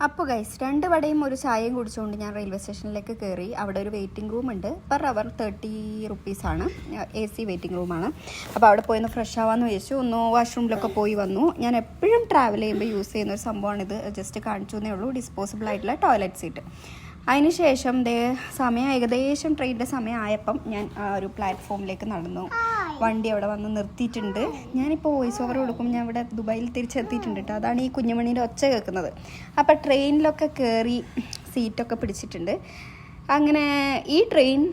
അപ്പോൾ ഗൈസ് 2 വടയും ഒരു ചായയും കുടിച്ചുകൊണ്ട് ഞാൻ റെയിൽവേ സ്റ്റേഷനിലേക്ക് കയറി. അവിടെ ഒരു വെയിറ്റിംഗ് റൂം ഉണ്ട്. പെർ അവർ 30 റുപ്പീസാണ്. AC വെയിറ്റിംഗ് റൂമാണ്. അപ്പോൾ അവിടെ പോയി ഒന്ന് ഫ്രഷ് ആവാമെന്ന് വിചാരിച്ചു. ഒന്ന് വാഷ്റൂമിലൊക്കെ പോയി വന്നു. ഞാൻ എപ്പോഴും ട്രാവൽ ചെയ്യുമ്പോൾ യൂസ് ചെയ്യുന്ന ഒരു സംഭവമാണിത്. ജസ്റ്റ് കാണിച്ചു എന്നേ ഉള്ളൂ. ഡിസ്പോസിബിൾ ആയിട്ടുള്ള ടോയ്ലറ്റ് സീറ്റ്. അതിന് ശേഷം സമയം ഏകദേശം ട്രെയിനിൻ്റെ സമയമായപ്പം ഞാൻ ഒരു പ്ലാറ്റ്ഫോമിലേക്ക് നടന്നു. വണ്ടി അവിടെ വന്ന് നിർത്തിയിട്ടുണ്ട്. ഞാനിപ്പോൾ വോയിസ് ഓവർ കൊടുക്കും. ഞാൻ ഇവിടെ ദുബായിൽ തിരിച്ചെത്തിയിട്ടുണ്ട് കേട്ടോ. അതാണ് ഈ കുഞ്ഞുമണീൻ്റെ ഒച്ച കേൾക്കുന്നത്. അപ്പോൾ ട്രെയിനിലൊക്കെ കയറി സീറ്റൊക്കെ പിടിച്ചിട്ടുണ്ട്. അങ്ങനെ ഈ ട്രെയിൻ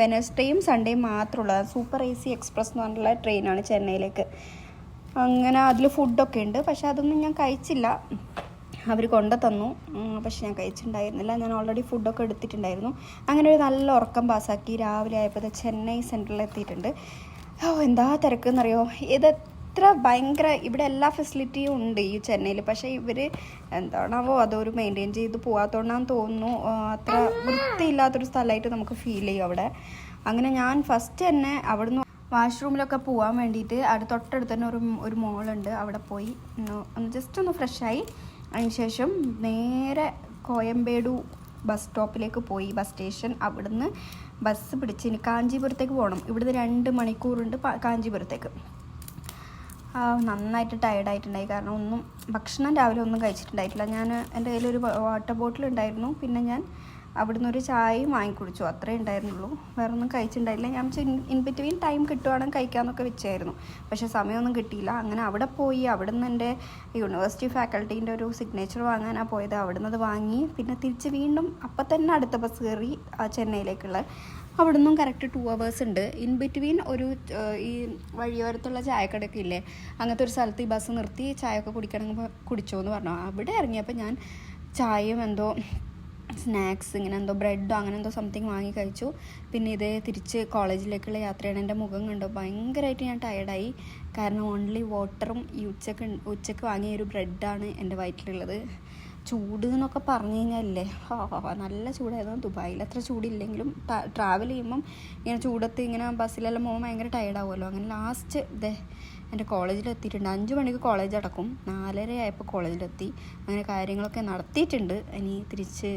വെനസ്ഡേയും സൺഡേയും മാത്രമുള്ള സൂപ്പർ AC എക്സ്പ്രസ് എന്ന് പറഞ്ഞിട്ടുള്ള ട്രെയിനാണ് ചെന്നൈയിലേക്ക്. അങ്ങനെ അതിൽ ഫുഡൊക്കെ ഉണ്ട്. പക്ഷേ അതൊന്നും ഞാൻ കഴിച്ചില്ല. അവർ കൊണ്ടു തന്നു. പക്ഷെ ഞാൻ കഴിച്ചിട്ടുണ്ടായിരുന്നില്ല. ഞാൻ ഓൾറെഡി ഫുഡൊക്കെ എടുത്തിട്ടുണ്ടായിരുന്നു. അങ്ങനെ ഒരു നല്ല ഉറക്കം പാസ്സാക്കി രാവിലെ ആയപ്പോൾ ചെന്നൈ സെൻട്രലിൽ എത്തിയിട്ടുണ്ട്. എന്താ തിരക്കെന്നറിയോ. ഇതെത്ര ഭയങ്കര, ഇവിടെ എല്ലാ ഫെസിലിറ്റിയും ഉണ്ട് ഈ ചെന്നൈയിൽ. പക്ഷേ ഇവർ എന്താണാവോ അതൊരു മെയിൻറ്റെയിൻ ചെയ്ത് പോകാത്തതുകൊണ്ടാണെന്ന് തോന്നുന്നു. അത്ര വൃത്തിയില്ലാത്തൊരു സ്ഥലമായിട്ട് നമുക്ക് ഫീൽ ചെയ്യും അവിടെ. അങ്ങനെ ഞാൻ ഫസ്റ്റ് തന്നെ അവിടുന്ന് വാഷ്റൂമിലൊക്കെ പോകാൻ വേണ്ടിയിട്ട് തൊട്ടടുത്ത് തന്നെ ഒരു മോളുണ്ട്. അവിടെ പോയി ജസ്റ്റ് ഒന്ന് ഫ്രഷായി. അതിനുശേഷം നേരെ കോയമ്പേടു ബസ് സ്റ്റോപ്പിലേക്ക് പോയി. Bus station. അവിടുന്ന് ബസ് പിടിച്ച് ഇനി കാഞ്ചീപുരത്തേക്ക് പോകണം. ഇവിടുന്ന് 2 മണിക്കൂറുണ്ട് കാഞ്ചീപുരത്തേക്ക്. നന്നായിട്ട് ടയർഡായിട്ടുണ്ടായി. കാരണം ഭക്ഷണം രാവിലെ ഒന്നും കഴിച്ചിട്ടുണ്ടായിട്ടില്ല. ഞാൻ എൻ്റെ കയ്യിലൊരു വാട്ടർ ബോട്ടിൽ ഉണ്ടായിരുന്നു. പിന്നെ ഞാൻ അവിടുന്ന് ഒരു ചായയും വാങ്ങിക്കുടിച്ചു. അത്രേ ഉണ്ടായിരുന്നുള്ളൂ. വേറെ ഒന്നും കഴിച്ചിട്ടുണ്ടായില്ല. ഞാൻ ഇൻ ബിറ്റ്വീൻ ടൈം കിട്ടുവാണെങ്കിൽ കഴിക്കാമെന്നൊക്കെ വെച്ചായിരുന്നു. പക്ഷേ സമയമൊന്നും കിട്ടിയില്ല. അങ്ങനെ അവിടെ പോയി അവിടുന്ന് എൻ്റെ യൂണിവേഴ്സിറ്റി ഫാക്കൽറ്റീൻ്റെ ഒരു സിഗ്നേച്ചർ വാങ്ങാനാണ് പോയത്. അവിടുന്ന് അത് വാങ്ങി പിന്നെ തിരിച്ച് വീണ്ടും അപ്പം തന്നെ അടുത്ത ബസ് കയറി ചെന്നൈയിലേക്കുള്ള. അവിടുന്നും കറക്റ്റ് 2 hours ഉണ്ട്. ഇൻ ബിറ്റ്വീൻ ഒരു ഈ വഴിയോരത്തുള്ള ചായക്കടയൊക്കെ ഇല്ലേ, അങ്ങനത്തെ ഒരു സ്ഥലത്ത് ഈ ബസ് നിർത്തി ചായയൊക്കെ കുടിക്കണമെങ്കിൽ കുടിച്ചോ എന്ന് പറഞ്ഞു. അവിടെ ഇറങ്ങിയപ്പോൾ ഞാൻ ചായയും എന്തോ സ്നാക്സ് ഇങ്ങനെ എന്തോ ബ്രെഡോ അങ്ങനെ എന്തോ സംതിങ് വാങ്ങി കഴിച്ചു. പിന്നെ തിരിച്ച് കോളേജിലേക്കുള്ള യാത്രയാണ്. എൻ്റെ മുഖം കണ്ടോ ഭയങ്കരമായിട്ട് ഞാൻ ടയർഡായി. കാരണം ഓൺലി വാട്ടറും ഈ ഉച്ചക്ക് വാങ്ങിയ ഒരു ബ്രെഡാണ് എൻ്റെ വയറ്റിലുള്ളത്. ചൂട് എന്നൊക്കെ പറഞ്ഞു കഴിഞ്ഞാലേ നല്ല ചൂടായിരുന്നു. ദുബായിൽ അത്ര ചൂടില്ലെങ്കിലും ട്രാവൽ ചെയ്യുമ്പം ഇങ്ങനെ ചൂടത്ത് ഇങ്ങനെ ബസ്സിലെല്ലാം പോകുമ്പോൾ ഭയങ്കര ടയർഡാവുമല്ലോ. അങ്ങനെ ലാസ്റ്റ് എൻ്റെ കോളേജിലെത്തിയിട്ടുണ്ട്. 5 മണിക്ക് കോളേജ് അടക്കും. 4:30 ആയപ്പോൾ കോളേജിലെത്തി. അങ്ങനെ കാര്യങ്ങളൊക്കെ നടത്തിയിട്ടുണ്ട്. ഇനി തിരിച്ച്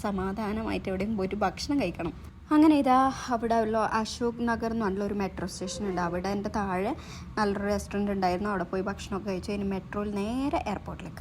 സമാധാനമായിട്ട് എവിടെയും പോയിട്ട് ഭക്ഷണം കഴിക്കണം. അങ്ങനെ അവിടെ ഉള്ള അശോക് നഗർ എന്ന് പറഞ്ഞുള്ള ഒരു മെട്രോ സ്റ്റേഷൻ ഉണ്ട്. അവിടെ എൻ്റെ താഴെ നല്ലൊരു റെസ്റ്റോറൻറ്റ് ഉണ്ടായിരുന്നു. അവിടെ പോയി ഭക്ഷണമൊക്കെ കഴിച്ചു. ഇനി മെട്രോയിൽ നേരെ എയർപോർട്ടിലേക്ക്.